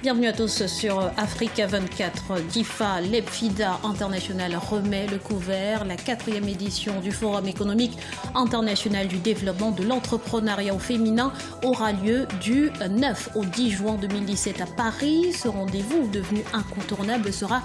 Bienvenue à tous sur Africa 24. DIFA, l'EPFIDA International remet le couvert. La 4e édition du Forum économique international du développement de l'entrepreneuriat au féminin aura lieu du 9 au 10 juin 2017 à Paris. Ce rendez-vous devenu incontournable sera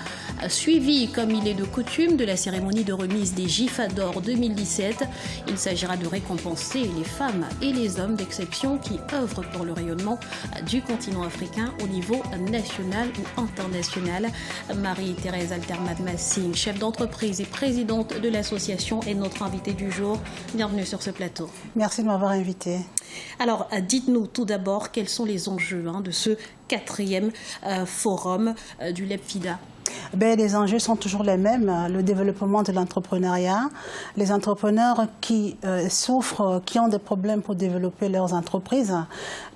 suivi, comme il est de coutume, de la cérémonie de remise des GIFA d'or 2017. Il s'agira de récompenser les femmes et les hommes d'exception qui œuvrent pour le rayonnement du continent africain au niveau nationale ou internationale. Marie-Thérèse Altermad-Massing, chef d'entreprise et présidente de l'association, est notre invitée du jour. Bienvenue sur ce plateau. Merci de m'avoir invitée. Alors, dites-nous tout d'abord quels sont les enjeux de ce 4e forum du LEPFIDA. Les enjeux sont toujours les mêmes, le développement de l'entrepreneuriat, les entrepreneurs qui souffrent, qui ont des problèmes pour développer leurs entreprises.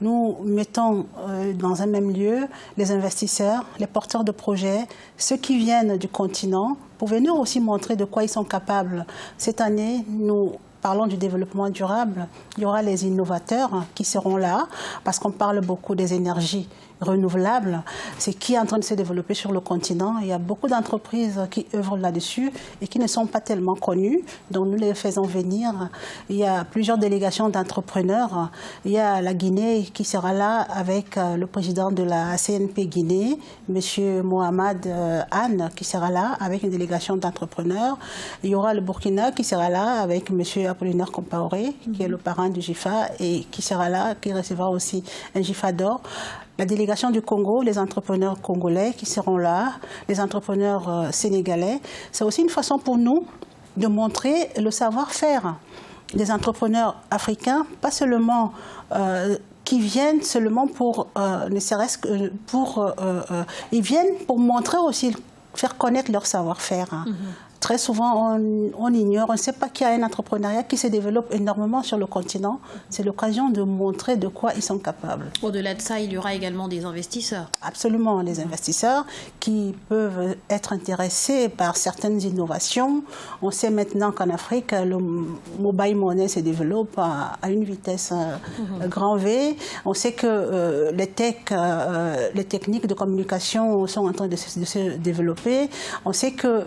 Nous mettons dans un même lieu les investisseurs, les porteurs de projets, ceux qui viennent du continent, pour venir aussi montrer de quoi ils sont capables. Cette année, nous parlons du développement durable. Il y aura les innovateurs qui seront là, parce qu'on parle beaucoup des énergies renouvelables. C'est qui est en train de se développer sur le continent. Il y a beaucoup d'entreprises qui œuvrent là-dessus et qui ne sont pas tellement connues. Donc nous les faisons venir. Il y a plusieurs délégations d'entrepreneurs. Il y a la Guinée qui sera là avec le président de la CNP Guinée, M. Mohamed Anne, qui sera là avec une délégation d'entrepreneurs. Il y aura le Burkina qui sera là avec M. Apollinaire Compaoré, qui est le parrain du GIFA et qui sera là, qui recevra aussi un GIFA d'or. La délégation du Congo, les entrepreneurs congolais qui seront là, les entrepreneurs sénégalais. C'est aussi une façon pour nous de montrer le savoir-faire des entrepreneurs africains, pas seulement qui viennent seulement pour, ne serait-ce que pour, ils viennent pour montrer aussi, faire connaître leur savoir-faire. Très souvent, on ignore, on ne sait pas qu'il y a un entrepreneuriat qui se développe énormément sur le continent. C'est l'occasion de montrer de quoi ils sont capables. Au-delà de ça, il y aura également des investisseurs. Absolument, les investisseurs qui peuvent être intéressés par certaines innovations. On sait maintenant qu'en Afrique, le mobile money se développe à une vitesse grand V. On sait que les techniques de communication sont en train de se développer. On sait que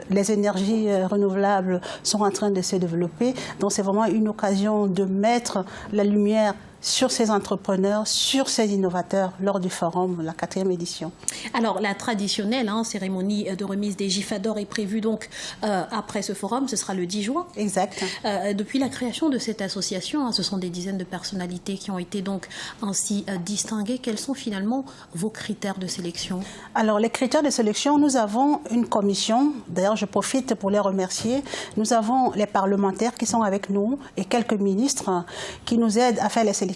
les énergies renouvelables sont en train de se développer. Donc c'est vraiment une occasion de mettre la lumière sur ces entrepreneurs, sur ces innovateurs lors du forum, la 4e édition. Alors la traditionnelle cérémonie de remise des GIFA d'or est prévue donc après ce forum, ce sera le 10 juin. Exact. Depuis la création de cette association, ce sont des dizaines de personnalités qui ont été donc ainsi distinguées. Quels sont finalement vos critères de sélection? Alors les critères de sélection, nous avons une commission, d'ailleurs je profite pour les remercier. Nous avons les parlementaires qui sont avec nous et quelques ministres qui nous aident à faire les sélections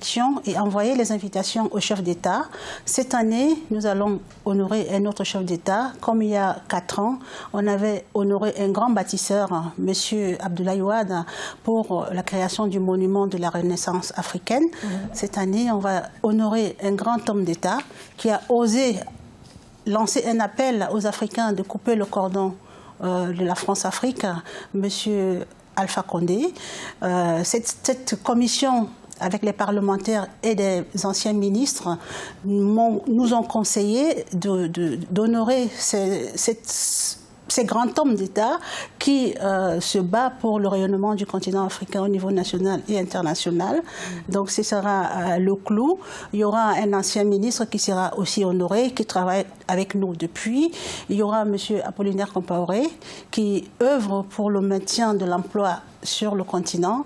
et envoyer les invitations aux chefs d'État. Cette année, nous allons honorer un autre chef d'État. Comme il y a 4 ans, on avait honoré un grand bâtisseur, M. Abdoulaye Wade, pour la création du monument de la Renaissance africaine. Cette année, on va honorer un grand homme d'État qui a osé lancer un appel aux Africains de couper le cordon de la France-Afrique, M. Alpha Condé. Cette commission avec les parlementaires et des anciens ministres, nous ont conseillé d'honorer ces grands hommes d'État qui se battent pour le rayonnement du continent africain au niveau national et international. Donc ce sera le clou. Il y aura un ancien ministre qui sera aussi honoré, qui travaille avec nous depuis. Il y aura M. Apollinaire Compaoré qui œuvre pour le maintien de l'emploi sur le continent.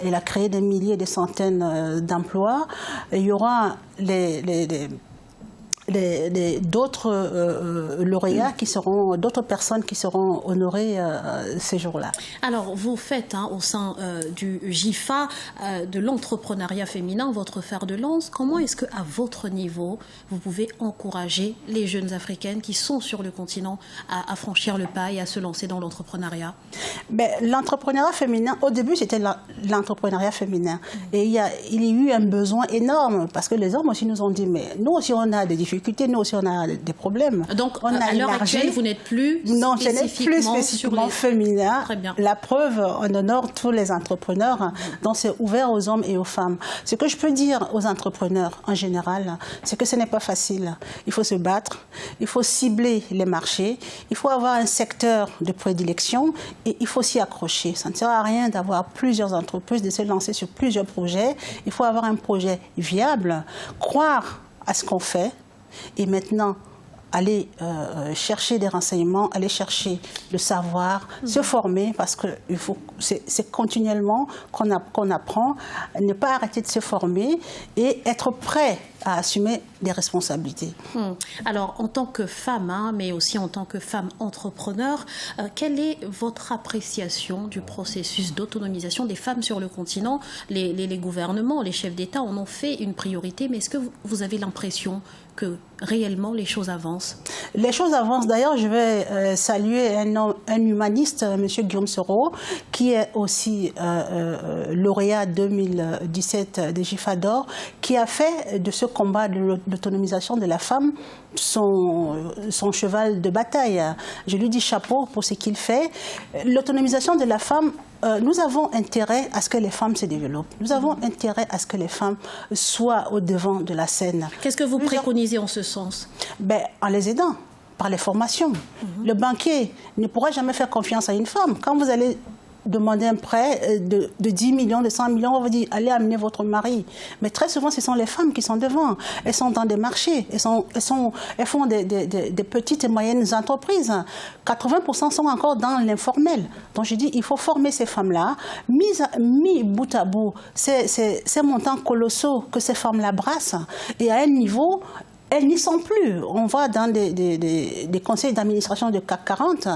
Il a créé des milliers, des centaines d'emplois. Il y aura d'autres lauréats qui seront, d'autres personnes qui seront honorées ces jours-là. Alors, vous faites au sein du GIFA de l'entrepreneuriat féminin votre fer de lance. Comment est-ce qu'à votre niveau, vous pouvez encourager les jeunes africaines qui sont sur le continent à franchir le pas et à se lancer dans l'entrepreneuriat? L'entrepreneuriat féminin, au début, c'était l'entrepreneuriat féminin. Et il y a eu un besoin énorme parce que les hommes aussi nous ont dit, mais nous aussi, on a des difficultés difficultés. Nous aussi, on a des problèmes. Donc, on à l'heure actuelle, vous n'êtes plus spécifiquement féminin. Très bien. La preuve, on honore tous les entrepreneurs. Donc, c'est ouvert aux hommes et aux femmes. Ce que je peux dire aux entrepreneurs en général, c'est que ce n'est pas facile. Il faut se battre, il faut cibler les marchés, il faut avoir un secteur de prédilection et il faut s'y accrocher. Ça ne sert à rien d'avoir plusieurs entreprises, de se lancer sur plusieurs projets. Il faut avoir un projet viable, croire à ce qu'on fait et maintenant aller chercher des renseignements, aller chercher le savoir, se former, parce que c'est continuellement qu'on apprend, ne pas arrêter de se former et être prêt à assumer des responsabilités. Alors, en tant que femme, mais aussi en tant que femme entrepreneur, quelle est votre appréciation du processus d'autonomisation des femmes sur le continent? Les gouvernements, les chefs d'État en ont fait une priorité, mais est-ce que vous avez l'impression que réellement les choses avancent? Les choses avancent. D'ailleurs, je vais saluer un humaniste, M. Guillaume Soro, qui est aussi lauréat 2017 des GIFA d'or, qui a fait de ce combat de l'autonomisation de la femme son cheval de bataille. Je lui dis chapeau pour ce qu'il fait. L'autonomisation de la femme, nous avons intérêt à ce que les femmes se développent. Nous avons intérêt à ce que les femmes soient au devant de la scène. Qu'est-ce que vous préconisez en ce sens? En les aidant, par les formations. Le banquier ne pourra jamais faire confiance à une femme. Quand vous allez demander un prêt de 10 millions, de 100 millions, on va dire, allez amener votre mari. Mais très souvent, ce sont les femmes qui sont devant. Elles sont dans des marchés, elles font des petites et moyennes entreprises. 80% sont encore dans l'informel. Donc je dis, il faut former ces femmes-là, mis bout à bout, ces montants colossaux que ces femmes-là brassent, et à un niveau... Elles n'y sont plus. On voit dans des conseils d'administration de CAC 40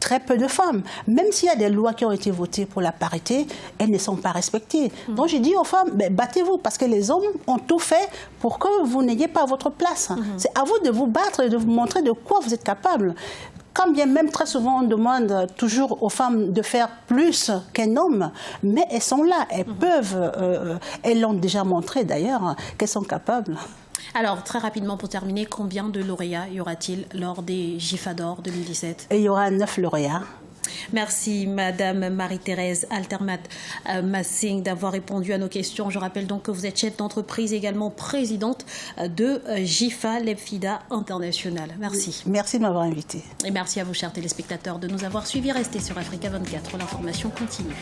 très peu de femmes. Même s'il y a des lois qui ont été votées pour la parité, elles ne sont pas respectées. Donc je dis aux femmes, battez-vous, parce que les hommes ont tout fait pour que vous n'ayez pas votre place. C'est à vous de vous battre et de vous montrer de quoi vous êtes capable. Quand bien même très souvent on demande toujours aux femmes de faire plus qu'un homme, mais elles sont là, elles peuvent, elles l'ont déjà montré d'ailleurs, qu'elles sont capables. Alors, très rapidement pour terminer, combien de lauréats y aura-t-il lors des GIFA d'or 2017? Et il y aura 9 lauréats. Merci Madame Marie-Thérèse Altermat-Massing d'avoir répondu à nos questions. Je rappelle donc que vous êtes chef d'entreprise, également présidente de GIFA Lebfida International. Merci. Merci de m'avoir invité. Et merci à vous, chers téléspectateurs, de nous avoir suivis. Restez sur Africa 24, l'information continue.